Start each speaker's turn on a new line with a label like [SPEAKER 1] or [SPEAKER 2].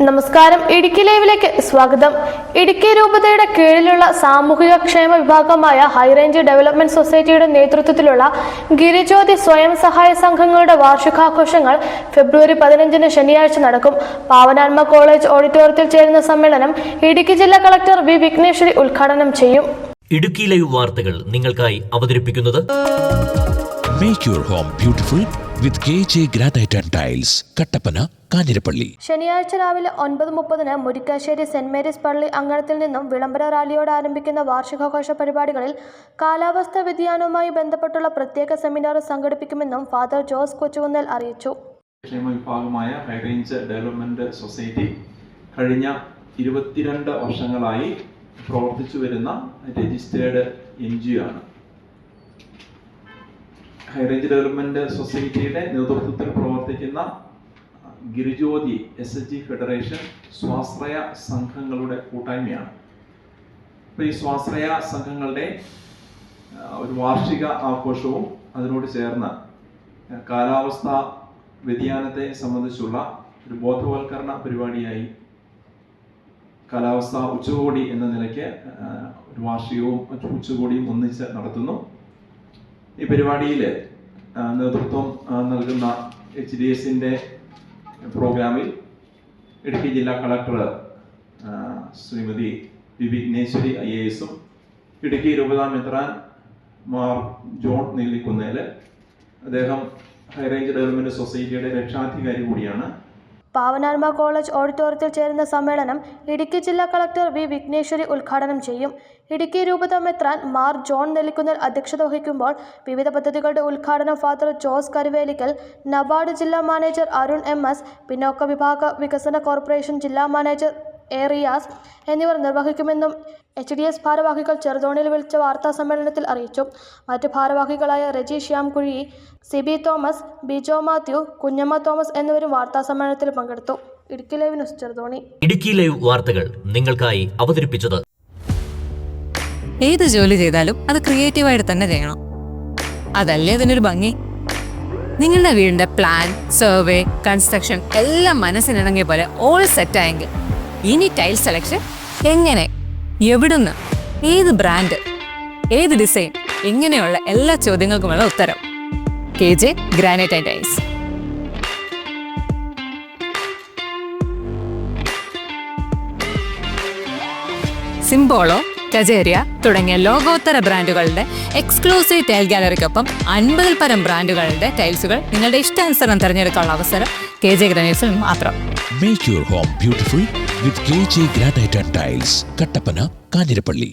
[SPEAKER 1] നമസ്കാരം. ഇടുക്കി ലൈവിലേക്ക് സ്വാഗതം. ഇടുക്കി രൂപതയുടെ കീഴിലുള്ള സാമൂഹിക ക്ഷേമ വിഭാഗമായ ഹൈറേഞ്ച് ഡെവലപ്മെന്റ് സൊസൈറ്റിയുടെ നേതൃത്വത്തിലുള്ള ഗിരിജ്യോതി സ്വയം സഹായ സംഘങ്ങളുടെ വാർഷികാഘോഷങ്ങൾ ഫെബ്രുവരി 15 ശനിയാഴ്ച നടക്കും. പാവനാത്മ കോളേജ് ഓഡിറ്റോറിയത്തിൽ ചേരുന്ന സമ്മേളനം ഇടുക്കി ജില്ലാ കളക്ടർ വി വിഘ്നേശ്വരി ഉദ്ഘാടനം ചെയ്യും.
[SPEAKER 2] ഇടുക്കി ലൈവ് വാർത്തകൾ നിങ്ങൾക്കായി അവതരിപ്പിക്കുന്നത്
[SPEAKER 3] Make your home beautiful with KJ Granite and Tiles, Kattappana, Kanjirappally.
[SPEAKER 1] ശനിയാഴ്ച രാവിലെ 9:30 മുരിക്കാശ്ശേരി സെന്റ് മേരീസ് പള്ളി അങ്കണത്തിൽ നിന്നും വിളംബര റാലിയോടെ ആരംഭിക്കുന്ന വാർഷികാഘോഷ പരിപാടികളിൽ കാലാവസ്ഥാ വ്യതിയാനവുമായി ബന്ധപ്പെട്ടുള്ള പ്രത്യേക സെമിനാർ സംഘടിപ്പിക്കുമെന്നും ഫാദർ ജോസ് കൊച്ചുകുന്നേൽ അറിയിച്ചു.
[SPEAKER 4] ക്ഷേമ വിഭാഗമായ ഹൈറേഞ്ച് ഡെവലപ്മെന്റ് സൊസൈറ്റി കഴിഞ്ഞ 22 വർഷങ്ങളായി പ്രവർത്തിച്ചു വരുന്ന രജിസ്റ്റേർഡ് NGO ആണ്. ഹൈറേഞ്ച് ഡെവലപ്മെന്റ് സൊസൈറ്റിയുടെ നേതൃത്വത്തിൽ പ്രവർത്തിക്കുന്ന ഗിരിജ്യോതി SHG ഫെഡറേഷൻ സ്വാശ്രയ സംഘങ്ങളുടെ കൂട്ടായ്മയാണ്. അപ്പോൾ ഈ സ്വാശ്രയ സംഘങ്ങളുടെ ഒരു വാർഷിക ആഘോഷവും അതിനോട് ചേർന്ന് കാലാവസ്ഥാ വ്യതിയാനത്തെ സംബന്ധിച്ചുള്ള ഒരു ബോധവൽക്കരണ പരിപാടിയായി കാലാവസ്ഥാ ഉച്ചകോടി എന്ന നിലയ്ക്ക് ഒരു വാർഷികവും ഉച്ചകോടിയും ഒന്നിച്ച് നടത്തുന്നു. ഈ പരിപാടിയിൽ നേതൃത്വം നൽകുന്ന HDSന്റെ പ്രോഗ്രാമിൽ ഇടുക്കി ജില്ലാ collector Srimathi V Vighneshwari IAS Idukki രൂപതാ മെത്രാൻ മാർ ജോൺ നെല്ലിക്കുന്നേൽ, അദ്ദേഹം ഹൈറേഞ്ച് ഡെവലപ്മെന്റ് സൊസൈറ്റിയുടെ രക്ഷാധികാരി കൂടിയാണ്.
[SPEAKER 1] പാവനാത്മ കോളേജ് ഓഡിറ്റോറിയത്തിൽ ചേരുന്ന സമ്മേളനം ഇടുക്കി ജില്ലാ കളക്ടർ വി വിഘ്നേശ്വരി ഉദ്ഘാടനം ചെയ്യും. ഇടുക്കി രൂപത മെത്രാൻ മാർ ജോൺ നെല്ലിക്കുന്നേൽ അധ്യക്ഷത വഹിക്കുമ്പോൾ വിവിധ പദ്ധതികളുടെ ഉദ്ഘാടനം ഫാദർ ജോസ് കരുവേലിക്കൽ, നബാർഡ് ജില്ലാ മാനേജർ അരുൺ MS, പിന്നോക്ക വിഭാഗ വികസന കോർപ്പറേഷൻ ജില്ലാ മാനേജർ റിയാസ് എന്നിവർ നിർവഹിക്കുമെന്നും HDS ഭാരവാഹികൾ ചെറുതോണിയിൽ വിളിച്ച വാർത്താ സമ്മേളനത്തിൽ അറിയിച്ചു. മറ്റ് ഭാരവാഹികളായ റെജി ശ്യാംകുഴി, സിബി തോമസ്, ബിജോ മാത്യു, കുഞ്ഞമ്മ തോമസ് എന്നിവരും വാർത്താ സമ്മേളനത്തിൽ പങ്കെടുത്തു. Idukki live news Cheruthoni.
[SPEAKER 2] Idukki live വാർത്തകൾ നിങ്ങൾക്കായി അവതരിപ്പിച്ചത്
[SPEAKER 5] ഏത് ജോലി ചെയ്താലും അത് ക്രിയേറ്റീവായിട്ട് തന്നെ ചെയ്യണം. അതല്ലേ അതിനൊരു ഭംഗി. നിങ്ങളുടെ വീടിന്റെ പ്ലാൻ, സർവേ, കൺസ്ട്രക്ഷൻ എല്ലാം മനസ്സിനിണങ്ങിയ പോലെ ഓൾ സെറ്റ് ആയെങ്കിൽ ഇനി ടൈൽ സെലക്ഷൻ എങ്ങനെ, എവിടുന്ന്, ഏത് ബ്രാൻഡ്, ഏത് ഡിസൈൻ, ഇങ്ങനെയുള്ള എല്ലാ ചോദ്യങ്ങൾക്കുമുള്ള ഉത്തരം KJ granite and tiles. Simpolo, Kajaria തുടങ്ങിയ ലോകോത്തര ബ്രാൻഡുകളുടെ എക്സ്ക്ലൂസീവ് ടൈൽ ഗാലറിക്കൊപ്പം 50-ൽ പരം ബ്രാൻഡുകളുടെ ടൈൽസുകൾ നിങ്ങളുടെ ഇഷ്ടാനുസരണം തിരഞ്ഞെടുക്കാനുള്ള അവസരം KJ ഗ്രാനൈറ്റ്സിൽ മാത്രം.
[SPEAKER 3] Make your home beautiful with KJ Granite and Tiles, Kattappana, Kanjirappally.